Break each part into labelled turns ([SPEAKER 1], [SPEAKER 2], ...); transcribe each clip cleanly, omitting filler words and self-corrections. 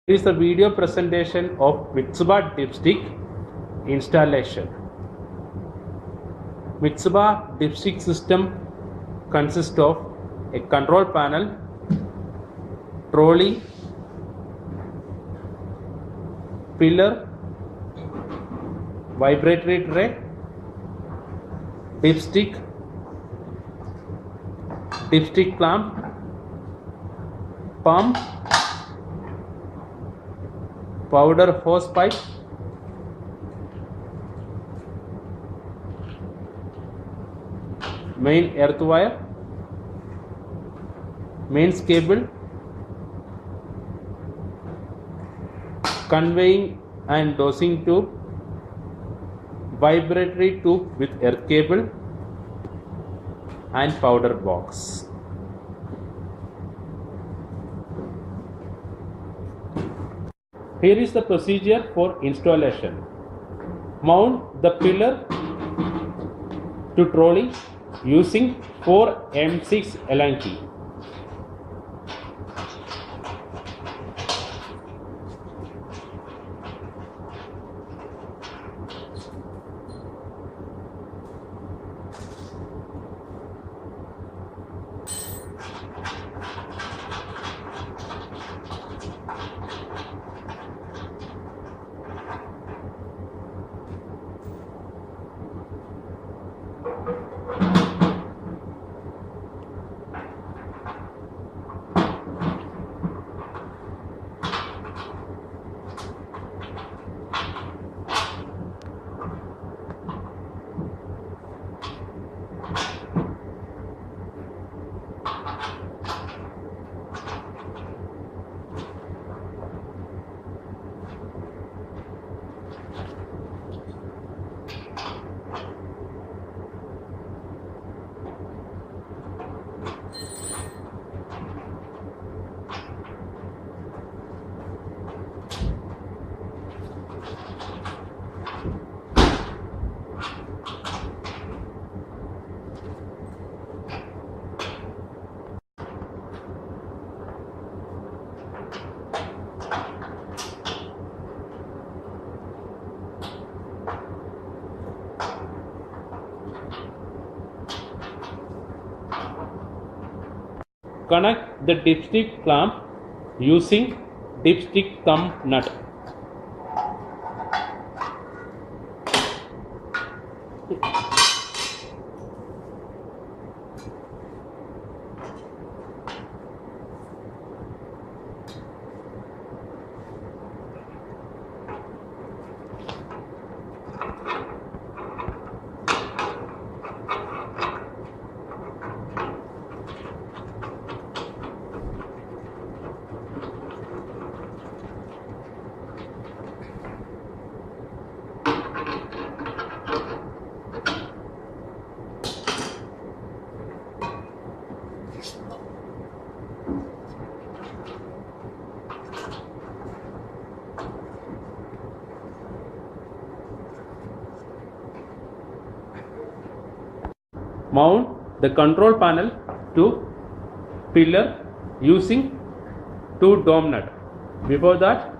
[SPEAKER 1] Here is the video presentation of Mitsuba dipstick installation. Mitsuba dipstick system consists of a control panel, trolley, pillar, vibratory tray, dipstick clamp, pump, powder hose pipe, main earth wire, mains cable, conveying and dosing tube, vibratory tube with earth cable, and powder box. Here is the procedure for installation. Mount the pillar to trolley using 4 M6 Allen key. Connect the dipstick clamp using dipstick thumb nut. Mount the control panel to pillar using 2 dome nut. Before that,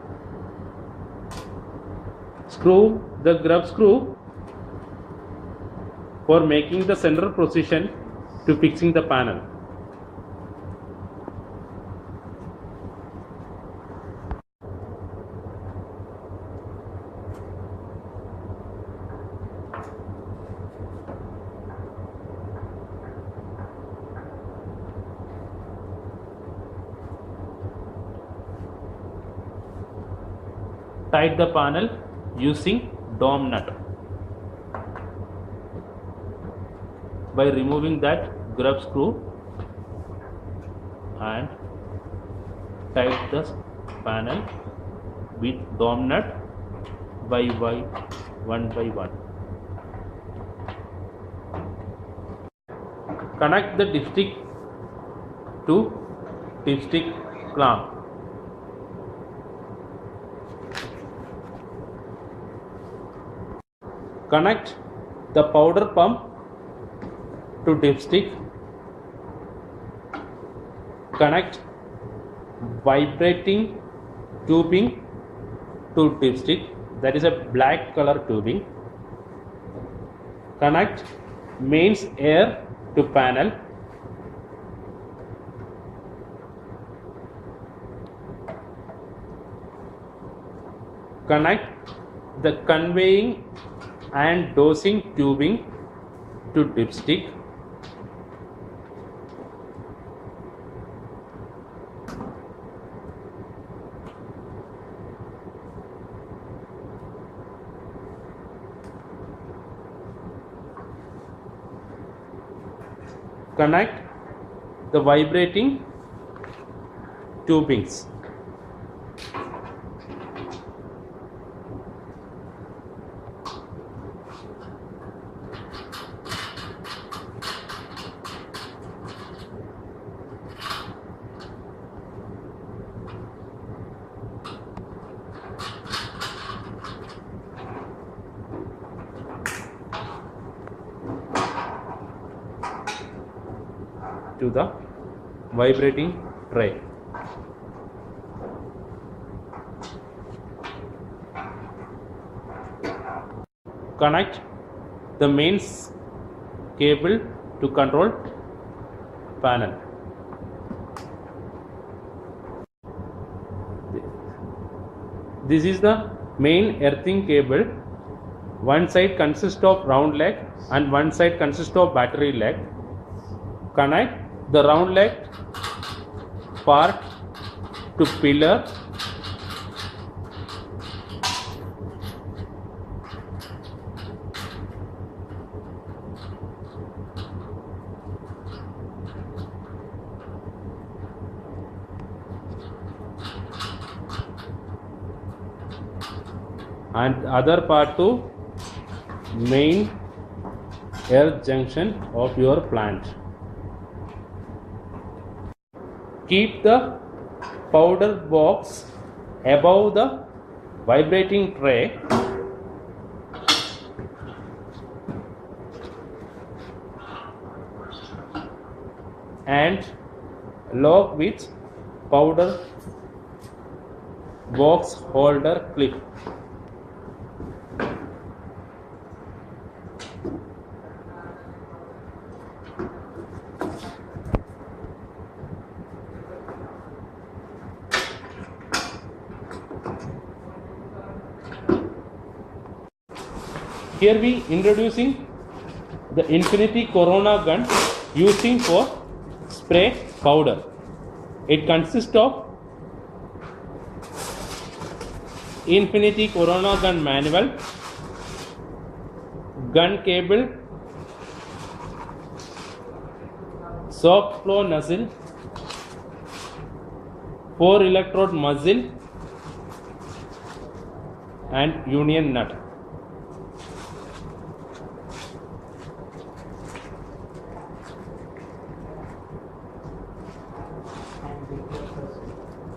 [SPEAKER 1] screw the grub screw for making the center position to fixing the panel. Tight the panel using dome nut by removing that grub screw and tight the panel with dome nut by one by one. Connect the dipstick to dipstick clamp. Connect the powder pump to dipstick. Connect vibrating tubing to dipstick, that is a black color tubing. Connect mains air to panel. Connect the conveying and dosing tubing to dipstick. Connect the vibrating tubings. To the vibrating tray. Connect the mains cable to control panel. This is the main earthing cable. One side consists of round leg and one side consists of battery leg. Connect the round leg part to pillar. And other part to main earth junction of your plant. Keep the powder box above the vibrating tray and lock with powder box holder clip. Here we introducing the Infinity Corona gun using for spray powder. It consists of Infinity Corona gun manual, gun cable, soft flow nozzle, 4 electrode muzzle and union nut.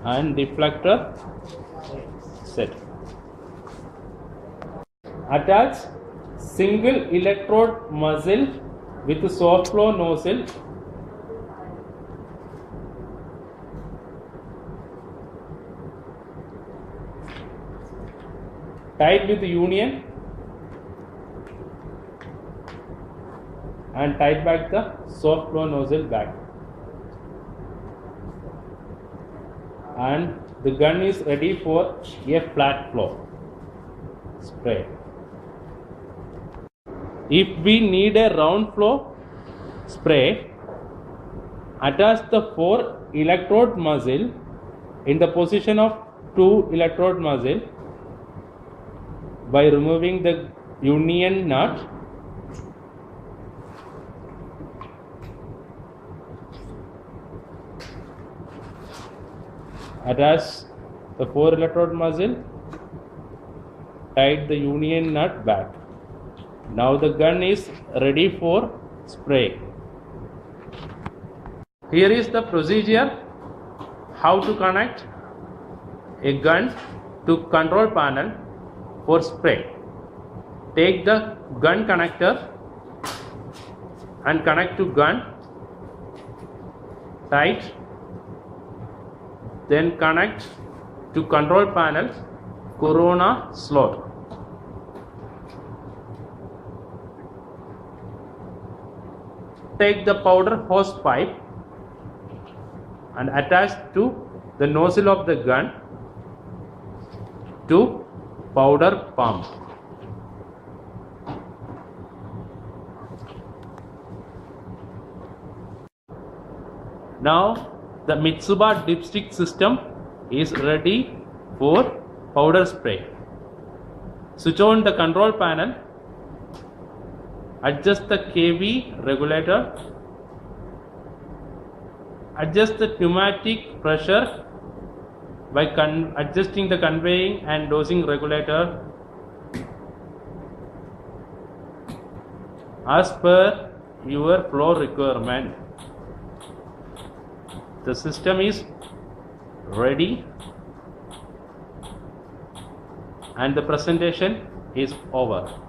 [SPEAKER 1] And deflector set. Attach single electrode muzzle with soft flow nozzle. Tight with union and tight back the soft flow nozzle back. And the gun is ready for a flat flow spray. If we need a round flow spray, attach the 4 electrode muzzle in the position of 2 electrode muzzle by removing the union nut. Attach the 4 electrode muzzle, tight the union nut back. Now the gun is ready for spray. Here is the procedure how to connect a gun to control panel for spray. Take the gun connector and connect to gun, tight, then connect to control panel corona slot. Take the powder hose pipe and attach to the nozzle of the gun to powder pump. Now the Mitsuba dipstick system is ready for powder spray. Switch on the control panel, adjust the kV regulator, adjust the pneumatic pressure by adjusting the conveying and dosing regulator as per your flow requirement. The system is ready and the presentation is over.